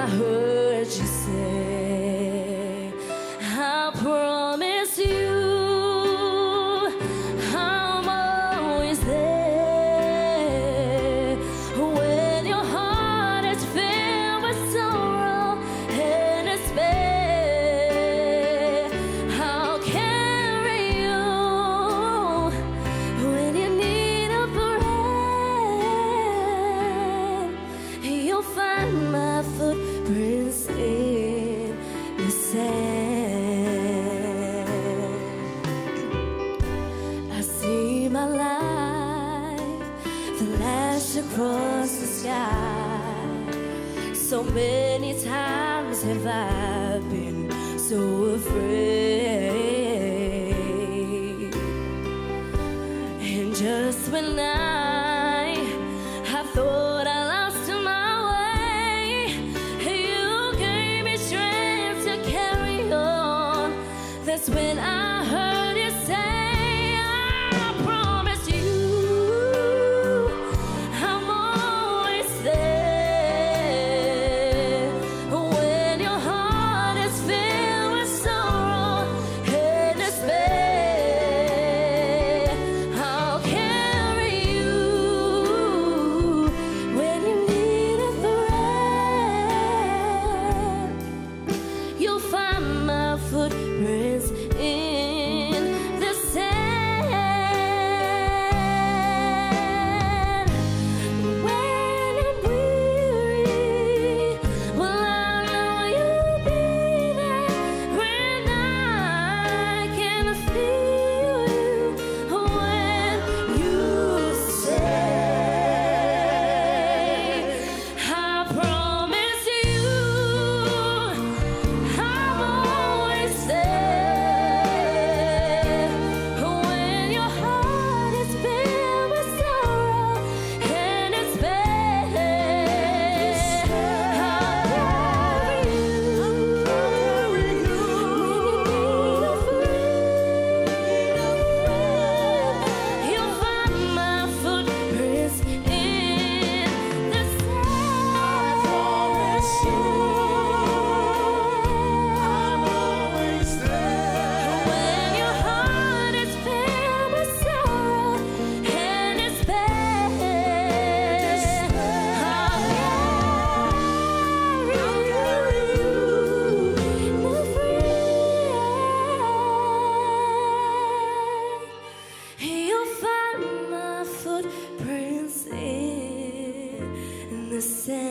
heard you say, I promise you I'm always there. When your heart is filled with sorrow and despair, I'll carry you. When you need a friend, you'll find my footprints in the sand. I see my life flash across the sky. So many times have I been so afraid. And just when I thought I lost my way, you gave me strength to carry on. That's when I heard you say, I promise you I'm always there. When your heart is filled with sorrow and despair, I'll carry you. When you need a friend, you'll find my footprints in the sand. When I'm weary, well, I know you'll be there. When I can feel you, when you say, I promise you I'm always there. When your heart is filled with sorrow and despair, I'll carry you. When you need a friend, you'll find my footprints in the sand. I promise you I'm always there. When your heart is filled with sorrow and despair, I'll carry you, my friend. You'll find my footprints in the sand.